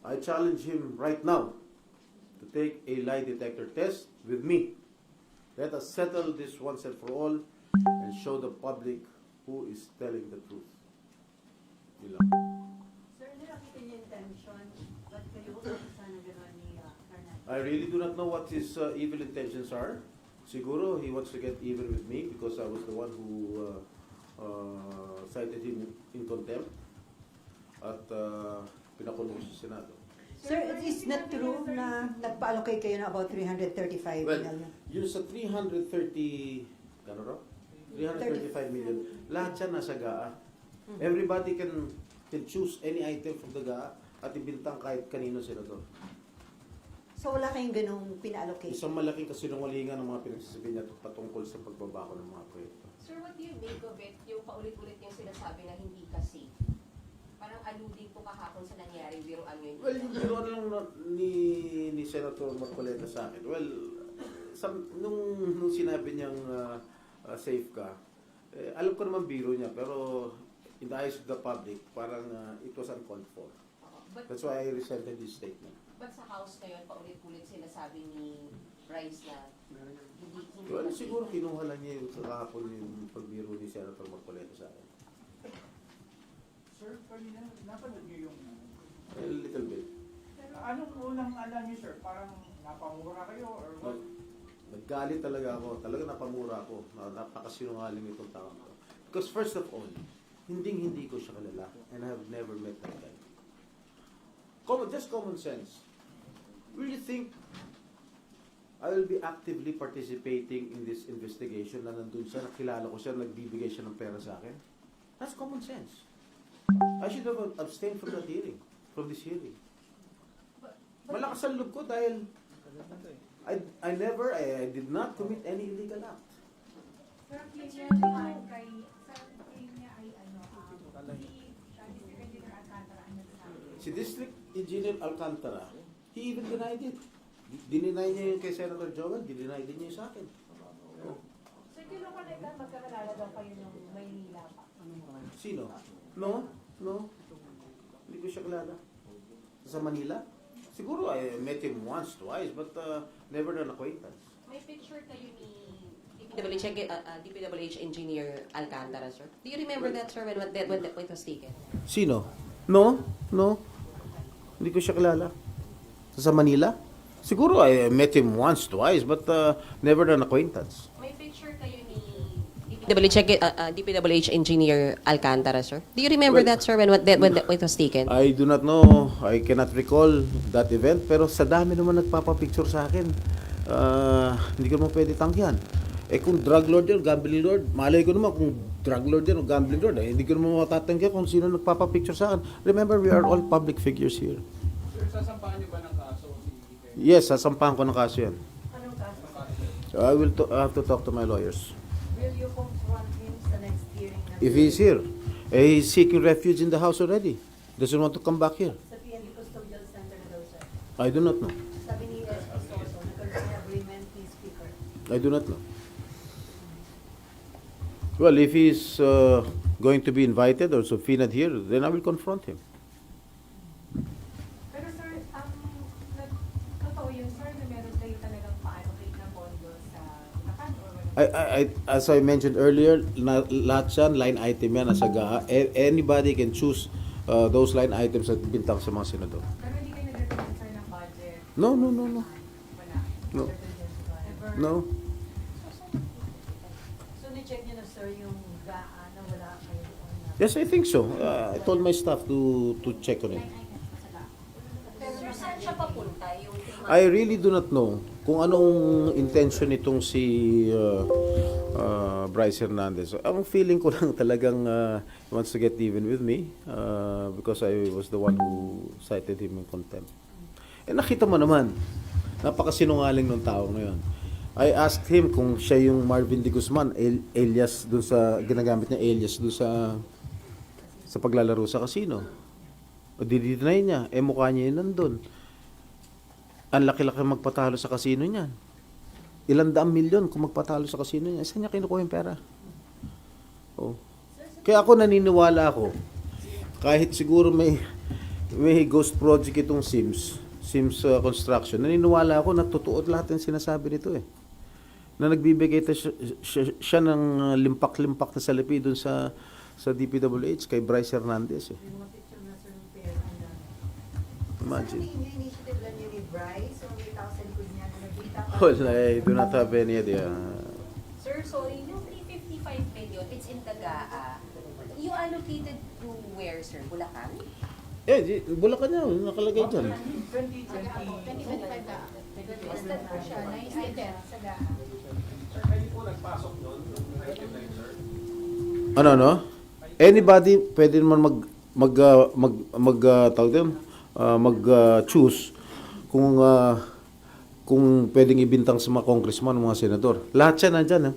I challenge him right now to take a lie detector test with me. Let us settle this once and for all and show the public who is telling the truth. Yun lang. Sir, nakita niyo yung intention, ba't kayo umpisa na gano'n ni Hernandez? I really do not know what his evil intentions are. Siguro he wants to get even with me because I was the one who cited him in contempt at pinakulong sa Senado. Sir, it is not true na nagpa-allocate kayo na about 335 Well, million. yung sa 330, ano raw? 335 million, lahat siya nasa GAA. Everybody can choose any item from the GAA at ibintang kahit kanino senador. So wala kayong ganung pina-allocate? Isang malaking kasinungalingan ng mga pinagsasabi niya patungkol sa pagbabako ng mga proyekto. Sir, what do you make of it? Yung paulit-ulit yung sinasabi na hindi kasi. Parang alluding po kahapon sa nangyari, biruan yun. Well, yung biruan lang ni Senator Marcoleta sa akin. Well, nung sinabi niyang safe ka, alam ko naman biro niya, pero in the eyes of the public, parang it was uncalled for. That's why I resented this statement. But sa House ngayon, paulit-ulit sinasabi ni Bryce na hindi Well, kasi. siguro kinuha lang niya yung kahapon yung pagbiro ni Senator Marcoleta sa akin. Sir, kanina, napanood niyo yung... A little bit. Anong unang alam niyo, sir? Parang napamura kayo or what? Naggalit talaga ako. Talaga napamura ako. Napakasinungaling itong tao ko. Because first of all, hindi ko siya kilala. And I have never met that guy. Just common sense. Will you think I will be actively participating in this investigation na nandun siya, nakilala ko siya, nagbibigay siya ng pera sa akin? That's common sense. I should have abstained from that hearing, from this hearing. Malakas ang loob ko dahil I did not commit any illegal act. Sir, claim niya naman kay, sir, claim niya ay District Engineer Alcantara ang nagsasabi. Si District Engineer Alcantara, he even denied it. Dininay niya yung kay Senator Joel, dininay din niya yung sa akin. Oh. Sir, kinukolekta magkakalala daw kayo nung Maynila pa. Sino? No. Hindi ko siya kilala. Sa Manila? Siguro I met him once, twice, but never an acquaintance. May picture kayo ni DPWH Engineer Alcantara, sir. Do you remember that, sir, when that was taken? Sino? No. Hindi ko siya kilala. Sa Manila? Siguro I met him once, twice, but never an acquaintance. May picture kayo ni DPWH Engineer Alcantara, sir. Do you remember Well, that, sir, when that was taken? I do not know. I cannot recall that event. Pero sa dami naman nagpapapicture sa akin, hindi ko naman pwede tanggihan. Kung drug lord yan, gambling lord, malay ko naman kung drug lord yan o gambling lord, hindi ko naman matatanggihan kung sino nagpapapicture sa akin. Remember, we are all public figures here. Sir, sasampahan niyo ba ng kaso? Yes, sasampahan ko ng kaso yan. Anong kaso? I have to talk to my lawyers. Will you confront him sa next hearing na? If he's here, he's seeking refuge in the house already. Doesn't want to come back here. Sa PNP Custodial Center na daw, sir. I do not know. Sabi ni SP Soto, nagkaroon ng agreement ni Speaker. I do not know. Well, if he's going to be invited or subpoenaed here, then I will confront him. Pero sir, totoo yun, sir, na meron kayo talagang pa-allocate ng pondo sa Bulacan or wala? As I mentioned earlier, lahat yan, line item yan, nasa GAA. Anybody can choose those line items at bintang sa mga senador. Pero hindi kayo nag-recommend, sir, ng budget? No. Wala? No. Ever? No. So, ni-check niyo na, sir, yung GAA na wala kayo doon na? Yes, I think so. I told my staff to check on it. Pero sir, saan siya papunta? Yung I really do not know kung anong intention nitong si Bryce Hernandez. Ang feeling ko lang talagang he wants to get even with me because I was the one who cited him in contempt. Nakita mo naman, napakasinungaling ng tao ngayon. I asked him kung siya yung Marvin de Guzman, alias dun sa, ginagamit niya alias dun sa paglalaro sa casino. O didinay niya, mukha niya yun nandun. Ang laki-laki magpatalo sa casino niyan. Ilang daang milyon kung magpatalo sa casino niya. Saan niya kinukuha yung pera? Oh. Kaya ako naniniwala ako, kahit siguro may may ghost project itong Sims Construction. Naniniwala ako na totoo lahat ng sinasabi nito eh. Na nagbibigay siya ng limpak-limpak na salapi doon sa DPWH kay Bryce Hernandez eh. Yung mga picture na sir ng pair, ang dami. Imagine. Saan yung initiative lang yun ni Bryce? O may tao sa likod niya na nagkita pa? Well, I do not have any idea. Sir, sorry, yung 355 million, it's in Tagaa. You allocated to where, sir? Bulacan? Bulacan niya, nakalagay dyan. 2025 na. Listed po siya, na-item sa GAA. Sir, kayo po nagpasok doon, yung item na yun, sir? Ano? Anybody pwede naman choose kung pwedeng ibintang sa mga congressman, mga senador. Lahat yan nandyan eh.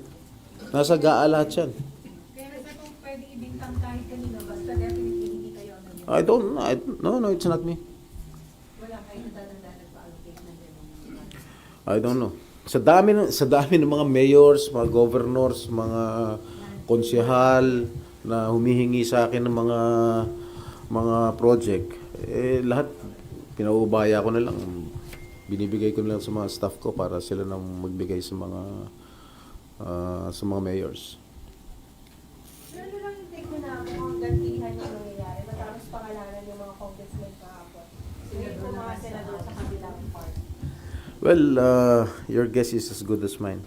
Nasa GAA lahat yan. Pero sa kung pwede ibintang kahit kanino, basta definitely hindi kayo ang No, it's not me. Wala kayo natatanda nagpa-allocate ng ganun. I don't know. Sa dami ng mga mayors, mga governors, mga konsehal na humihingi sa akin ng mga project, lahat pinaubaya ko na lang. Binibigay ko na lang sa mga staff ko para sila nang magbigay sa mga mayors. Pero ano lang yung take mo na mukhang gantihan yung nangyayari matapos pangalanan yung mga congressmen kahapon? Yung mga senador sa kabilang part. Well, your guess is as good as mine.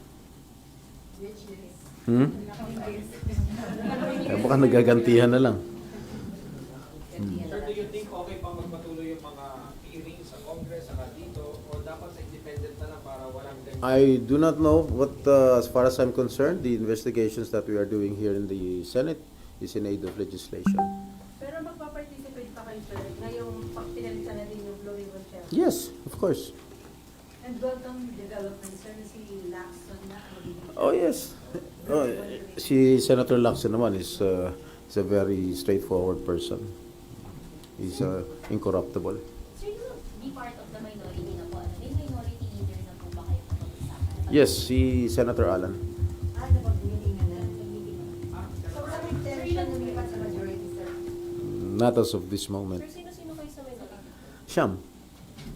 Which is, Baka nagagantihan na lang. Sir, do you think okay pang magpatuloy yung mga hearings sa Congress, saka dito, o dapat sa independent na lang para walang ganyan? I do not know what, as far as I'm concerned, the investigations that we are doing here in the Senate is in aid of legislation. pero magpa-participate pa kayo sir, ngayong pinalitan na din yung Blue Ribbon Chair. Yes, of course. And welcome development sir, na si Lacson na magiging. Oh, yes. Oh, si Senator Lacson naman is a very straightforward person. He's incorruptible. Sir, you will be part of the minority na po. Ano? May minority leader na po ba kayo kapag-usapan? Yes, si Senator Alan. Napag-meetingan na. So wala may intention lumipat sa majority sir. Not as of this moment. Sir, sino-sino kayo sa minority? Siyam.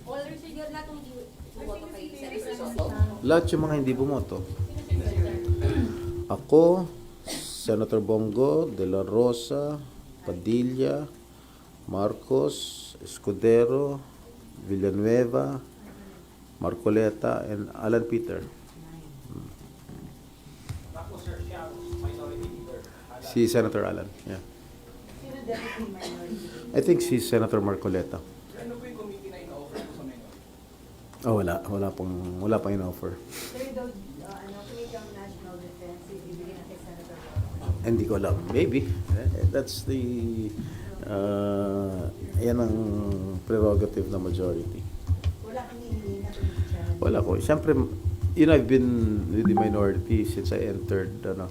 All sir, lahat ng hindi bumoto kay Senator Soto? Lahat yung mga hindi bumoto. Ako, Senator Bongo, De La Rosa, Padilla, Marcos, Escudero, Villanueva, Marcoleta, and Alan Peter. Tapos, sir, siya, minority leader. Si Senator Alan, yeah. Sino deputy minority? I think si Senator Marcoleta. Sir, ano po yung committee na ina-offer po sa minority? Oh, wala pang in-offer. Sir, daw, Committee on National Defense, ibibigay natin Senator. Hindi ko alam. Maybe. That's the, yan ang prerogative na majority. Wala kang hinihingi na committee chairman. Wala ko. Siyempre, I've been with the minority since I entered the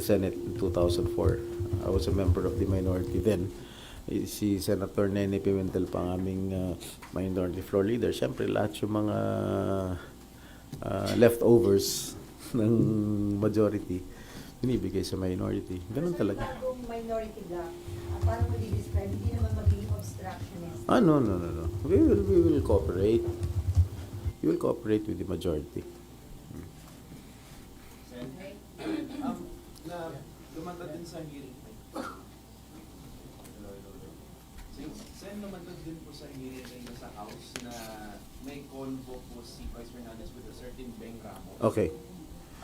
Senate in 2004. I was a member of the minority then. Si Senator Nene Pimentel pa ang aming minority floor leader. Siyempre, lahat yung mga leftovers ng majority binibigay sa minority. Ganun talaga. Sir, bagong minority block, paano mo di-describe? Hindi naman magiging obstructionist. No. We will cooperate. We will cooperate with the majority. Na lumantad din sa hearing. Sen, lumantad din po sa hearing kayo sa House na may convo po si Vice Fernandez with a certain Beng Ramos. Okay.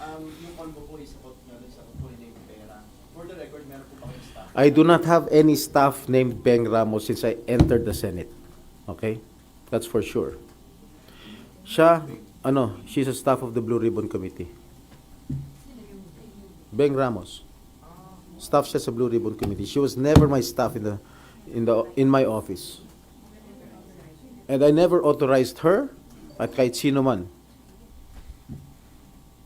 Yung convo po is about nyo sa kukunin na yung pera. For the record, meron po ba kayong staff? I do not have any staff named Beng Ramos since I entered the Senate. Okay? That's for sure. She's a staff of the Blue Ribbon Committee. Beng Ramos. Staff siya sa Blue Ribbon Committee. She was never my staff in my office. And I never authorized her at kahit sino man.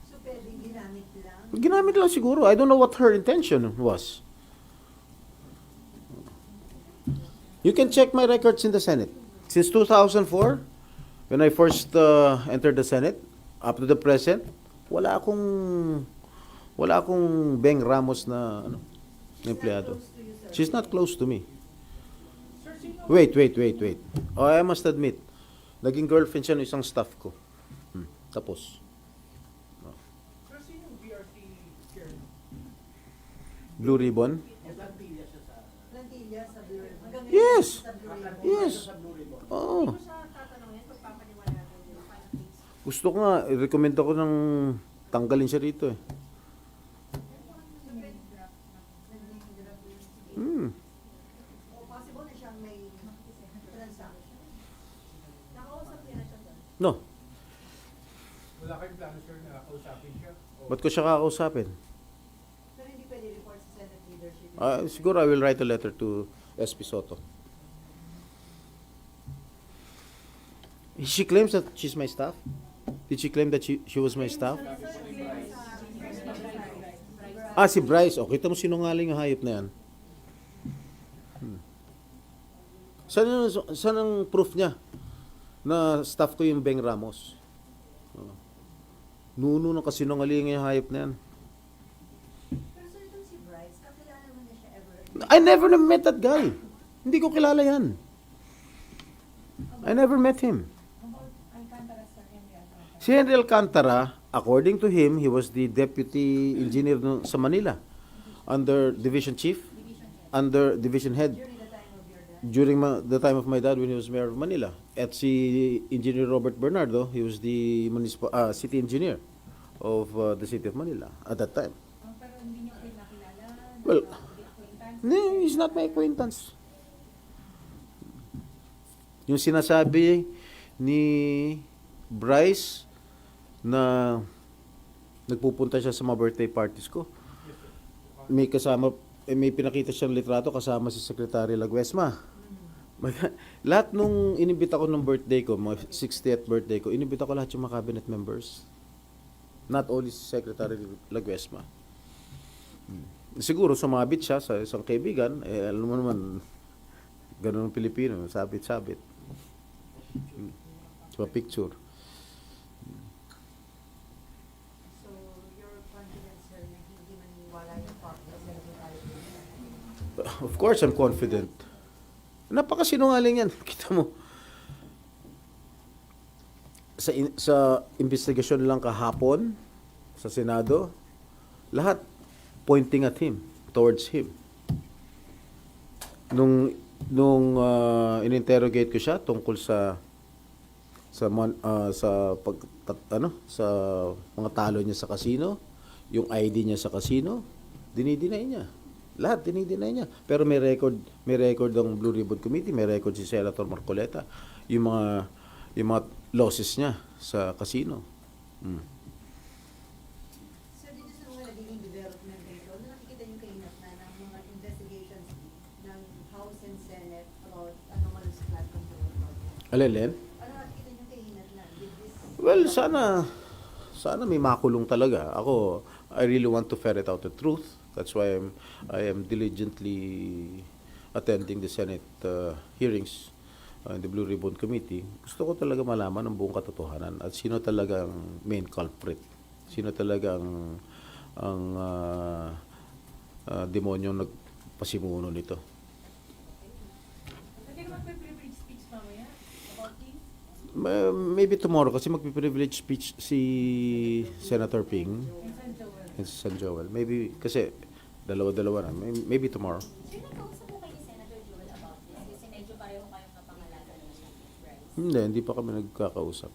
So, pwedeng ginamit lang. Ginamit lang siguro. I don't know what her intention was. You can check my records in the Senate. Since 2004, when I first entered the Senate, up to the present, wala akong Beng Ramos na empleyado. Close to you, sir. She's not close to me. Sir, Wait. Oh, I must admit, naging girlfriend siya ng isang staff ko. Tapos. Sir, sino yung BRT chairman? Blue Ribbon? Plantilla sa Bureau. Hanggang Yes. ngayon, sa Bureau. Yes. Oo. Hindi ko siya tatanungin, pagpapaniwalanan yung final case. Gusto ko nga, i-recommend ako ng tanggalin siya rito eh. O possible na siyang may transaction. Nakausap niya na siya doon. No. Wala kayong plano, sir, na kausapin siya? O- Ba't ko siya kakausapin? Pero hindi pwede report sa Senate leadership. Siguro I will write a letter to SP Soto. She claims that she's my staff? Did she claim that she was my staff? Si Bryce. O, kita mo sinungaling ang hayop na yan. Saan ang proof niya na staff ko yung Beng Ramos? Nuno ng kasinungaling yung hayop na yan. Pero sir, itong si Bryce, kakilala mo na siya ever? I never met that guy. Hindi ko kilala yan. I never met him. Alcantara sa Henry Alcantara. Si Henry Alcantara, according to him, he was the deputy engineer sa Manila. Under division chief, under division head. During the time of your dad? During the time of my dad when he was mayor of Manila. At si Engineer Robert Bernardo, he was the city engineer of the city of Manila at that time. Pero hindi niyo kayo nakilala? Well, acquaintance? no, he's not my acquaintance. Yung sinasabi ni Bryce na nagpupunta siya sa mga birthday parties ko. May pinakita siyang litrato kasama si Secretary Laguesma. Lahat nung inibita ko ng birthday ko, mga 60th birthday ko, inibita ko lahat yung mga cabinet members. Not only si Secretary Laguesma. Siguro sumabit siya sa isang kaibigan, alam mo naman, ganun ang Pilipino, sabit-sabit. Sa picture. So, you're confident, sir, na hindi maniwala yung fact na Secretary? Of course, I'm confident. Napakasinungaling yan. Kita mo. Sa investigasyon lang kahapon, sa Senado, lahat pointing at him, towards him. Nung in-interrogate ko siya tungkol sa mga talo niya sa casino, yung ID niya sa casino, dinideny niya. Lahat dinideny niya. Pero may record ang Blue Ribbon Committee, may record si Senator Marcoleta yung mga losses niya sa casino. Sir, dito sa mga naging development dito, na nakikita yung kahinatnan ng mga investigations ng House and Senate about anomalous flood control project. Alelen? Ano nakikita yung kahinatnan? Did this... Well, sana may makulong talaga. Ako, I really want to ferret out the truth. That's why I am diligently attending the Senate hearings in the Blue Ribbon Committee. Gusto ko talaga malaman ang buong katotohanan at sino talaga ang main culprit. Sino talaga ang demonyong nagpasimuno nito. Hindi ka magpe-privilege speech mamaya about this? Maybe tomorrow kasi magpi-privilege speech si Senator Ping In San Joel. and si San Joel. Maybe kasi dalawa-dalawa na. Maybe tomorrow. Sir, nagkausap po kayo ni Senator Joel about this? Kasi medyo pareho kayong napangalanan na siya, Bryce. Hindi pa kami nagkakausap.